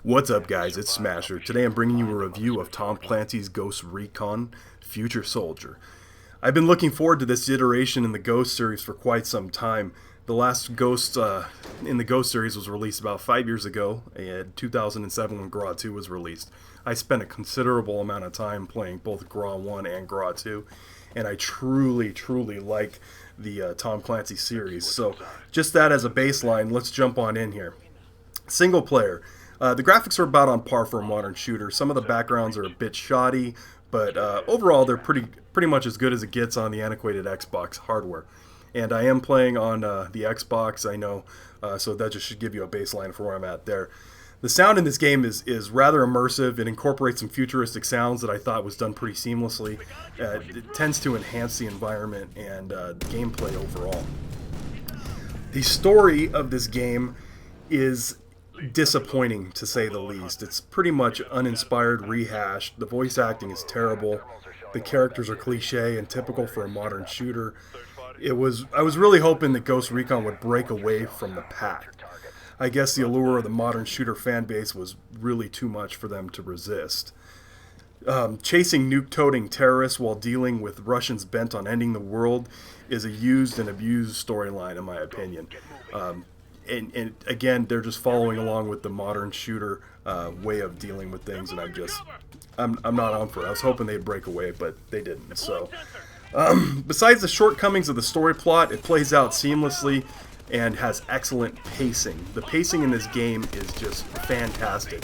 What's up, guys? It's Smasher. Today I'm bringing you a review of Tom Clancy's Ghost Recon Future Soldier. I've been looking forward to this iteration in the Ghost series for quite some time. The last Ghost in the Ghost series was released about 5 years ago, in 2007 when GRA 2 was released. I spent a considerable amount of time playing both GRA 1 and GRA 2, and I truly like the Tom Clancy series. So just that as a baseline, let's jump on in here. Single player. The graphics are about on par for a modern shooter. Some of the backgrounds are a bit shoddy, but overall they're pretty much as good as it gets on the antiquated Xbox hardware. And I am playing on the Xbox, I know, so that just should give you a baseline for where I'm at there. The sound in this game is rather immersive. It incorporates some futuristic sounds that I thought was done pretty seamlessly. It tends to enhance the environment and the gameplay overall. The story of this game is disappointing, to say the least. It's pretty much uninspired rehash. The voice acting is terrible. The characters are cliche and typical for a modern shooter. I was really hoping that Ghost Recon would break away from the pack. I guess the allure of the modern shooter fan base was really too much for them to resist. Chasing nuke-toting terrorists while dealing with Russians bent on ending the world is a used and abused storyline, in my opinion. And again, they're just following along with the modern shooter way of dealing with things, and I'm not on for it. I was hoping they'd break away, but they didn't. So, besides the shortcomings of the story plot, it plays out seamlessly and has excellent pacing. The pacing in this game is just fantastic.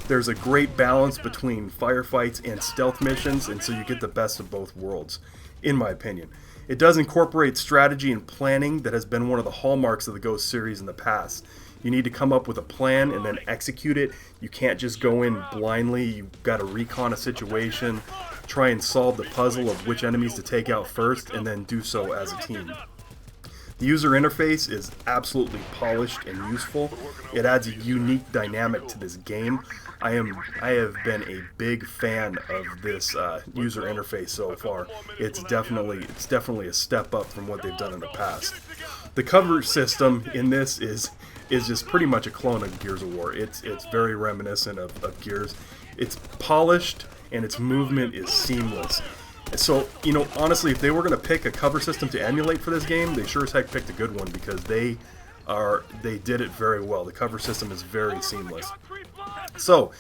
There's a great balance between firefights and stealth missions, and so you get the best of both worlds, in my opinion. It does incorporate strategy and planning that has been one of the hallmarks of the Ghost series in the past. You need to come up with a plan and then execute it. You can't just go in blindly. You've got to recon a situation, try and solve the puzzle of which enemies to take out first, and then do so as a team. The user interface is absolutely polished and useful. It adds a unique dynamic to this game. I have been a big fan of this user interface so far. It's definitely a step up from what they've done in the past. The cover system in this is just pretty much a clone of Gears of War. It's very reminiscent of Gears. It's polished and its movement is seamless. So, honestly, if they were going to pick a cover system to emulate for this game, they sure as heck picked a good one, because they did it very well. The cover system is very seamless. So,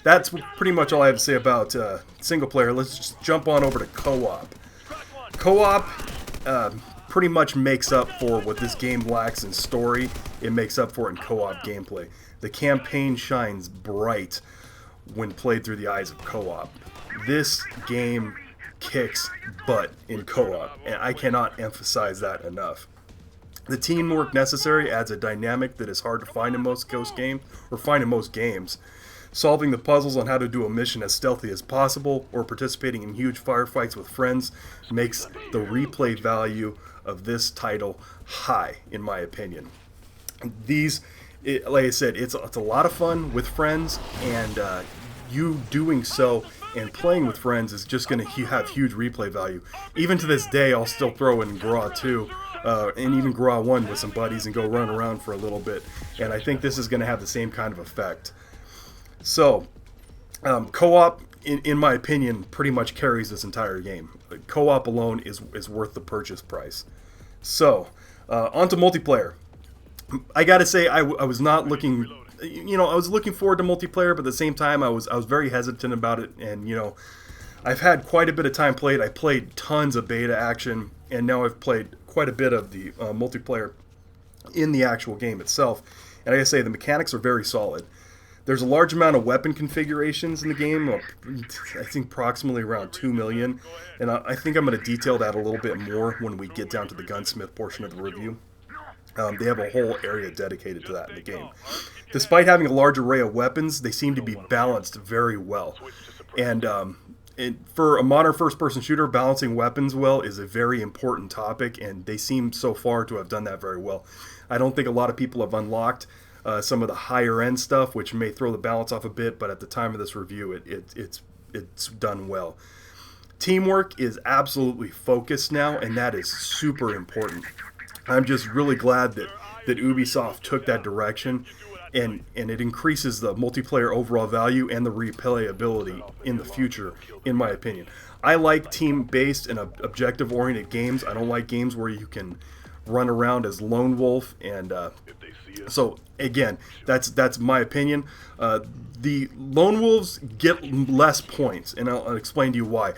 that's pretty much all I have to say about single player. Let's just jump on over to co-op. Co-op pretty much makes up for what this game lacks in story. It makes up for it in co-op gameplay. The campaign shines bright when played through the eyes of co-op. This game kicks butt in co-op, and I cannot emphasize that enough. The teamwork necessary adds a dynamic that is hard to find in most games. Solving the puzzles on how to do a mission as stealthy as possible, or participating in huge firefights with friends, makes the replay value of this title high, in my opinion. Like I said, it's a lot of fun with friends, and you doing so and playing with friends is just going to have huge replay value. Even to this day, I'll still throw in GRA 2 and even GRA 1 with some buddies and go run around for a little bit, and I think this is going to have the same kind of effect. So, co-op, in my opinion, pretty much carries this entire game. Co-op alone is worth the purchase price. So, on to multiplayer. I gotta say, I was not looking... I was looking forward to multiplayer, but at the same time, I was very hesitant about it. And I've had quite a bit of time played. I played tons of beta action, and now I've played quite a bit of the multiplayer in the actual game itself. And I gotta say, the mechanics are very solid. There's a large amount of weapon configurations in the game. I think approximately around 2 million, and I think I'm going to detail that a little bit more when we get down to the gunsmith portion of the review. They have a whole area dedicated to that in the game. Despite having a large array of weapons, they seem to be balanced very well. And for a modern first-person shooter, balancing weapons well is a very important topic, and they seem so far to have done that very well. I don't think a lot of people have unlocked some of the higher-end stuff, which may throw the balance off a bit, but at the time of this review, it's done well. Teamwork is absolutely focused now, and that is super important. I'm just really glad that Ubisoft took that direction. and it increases the multiplayer overall value and the replayability in the future, in my opinion. I like team-based and objective-oriented games. I don't like games where you can run around as lone wolf, and so again, that's my opinion. The lone wolves get less points, and I'll explain to you why.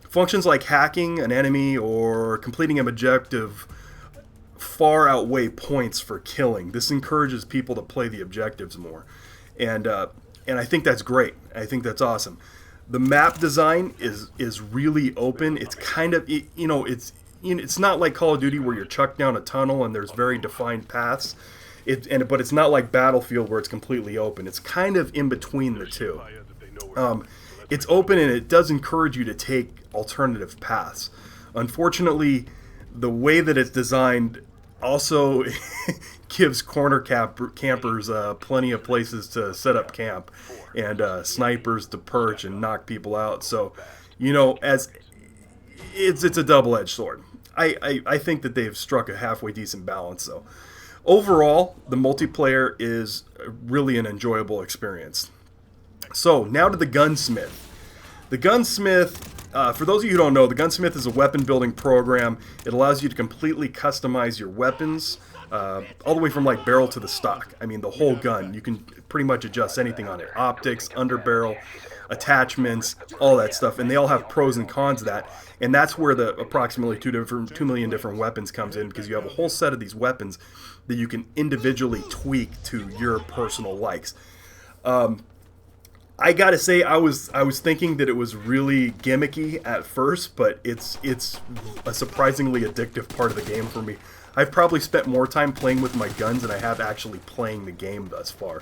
Functions like hacking an enemy or completing an objective far outweigh points for killing. This encourages people to play the objectives more, and I think that's great. I think that's awesome. The map design is really open. It's kind of, it's not like Call of Duty where you're chucked down a tunnel and there's very defined paths. But it's not like Battlefield where it's completely open. It's kind of in between the two. It's open, and it does encourage you to take alternative paths. Unfortunately, the way that it's designed also gives corner campers plenty of places to set up camp, and snipers to perch and knock people out. So, as it's a double-edged sword. I think that they've struck a halfway decent balance, though. Overall, the multiplayer is really an enjoyable experience. So, now to the Gunsmith. The Gunsmith, for those of you who don't know, the Gunsmith is a weapon building program. It allows you to completely customize your weapons, all the way from like barrel to the stock. I mean, the whole gun. You can pretty much adjust anything on it. Optics, underbarrel, attachments, all that stuff. And they all have pros and cons of that. And that's where the approximately 2 million different weapons comes in, because you have a whole set of these weapons that you can individually tweak to your personal likes. I gotta say, I was thinking that it was really gimmicky at first, but it's a surprisingly addictive part of the game for me. I've probably spent more time playing with my guns than I have actually playing the game thus far.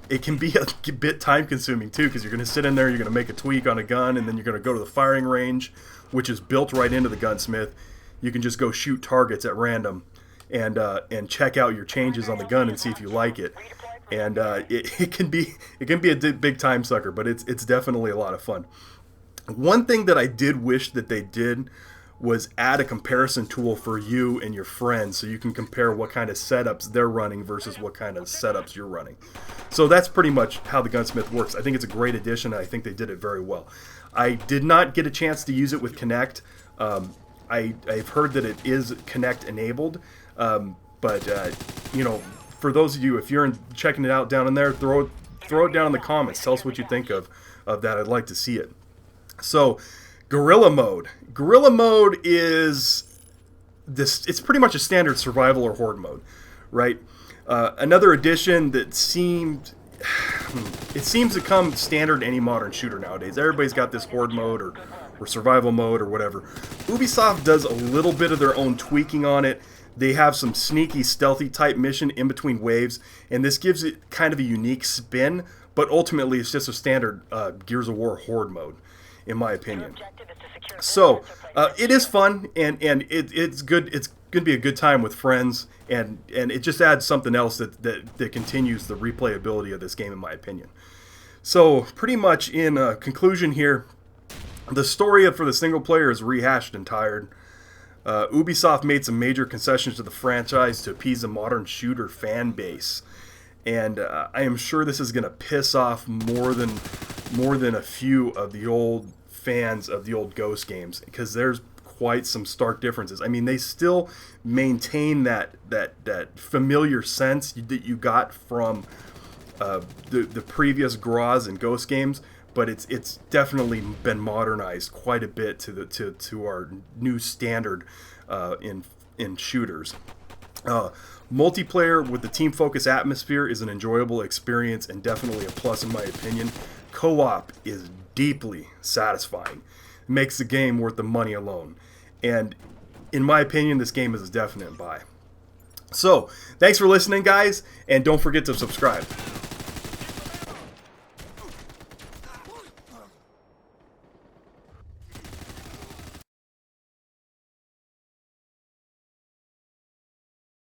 It can be a bit time consuming too, because you're going to sit in there, you're going to make a tweak on a gun, and then you're going to go to the firing range, which is built right into the Gunsmith. You can just go shoot targets at random and check out your changes on the gun and see if you like it. And it can be a big time sucker, but it's definitely a lot of fun. One thing that I did wish that they did was add a comparison tool for you and your friends, so you can compare what kind of setups they're running versus what kind of setups you're running. So that's pretty much how the Gunsmith works. I think it's a great addition, and I think they did it very well. I did not get a chance to use it with Kinect. I've heard that it is Kinect enabled, but for those of you, if you're checking it out down in there, throw it down in the comments. Tell us what you think of that. I'd like to see it. So, Guerrilla Mode. Guerrilla Mode is this. It's pretty much a standard survival or horde mode, right? Another addition that seems to come standard in any modern shooter nowadays. Everybody's got this horde mode or survival mode or whatever. Ubisoft does a little bit of their own tweaking on it. They have some sneaky, stealthy type mission in between waves, and this gives it kind of a unique spin, but ultimately it's just a standard Gears of War horde mode, in my opinion. So, it is fun, and it's good. It's going to be a good time with friends, and it just adds something else that continues the replayability of this game, in my opinion. So, pretty much in conclusion here, the story for the single player is rehashed and tired. Ubisoft made some major concessions to the franchise to appease a modern shooter fan base, and I am sure this is going to piss off more than a few of the old fans of the old Ghost games, because there's quite some stark differences. I mean, they still maintain that familiar sense that you got from the previous Graz and Ghost games, but it's definitely been modernized quite a bit to our new standard in shooters. Multiplayer with the team focus atmosphere is an enjoyable experience and definitely a plus in my opinion. Co-op is deeply satisfying. It makes the game worth the money alone. And in my opinion, this game is a definite buy. So, thanks for listening, guys, and don't forget to subscribe.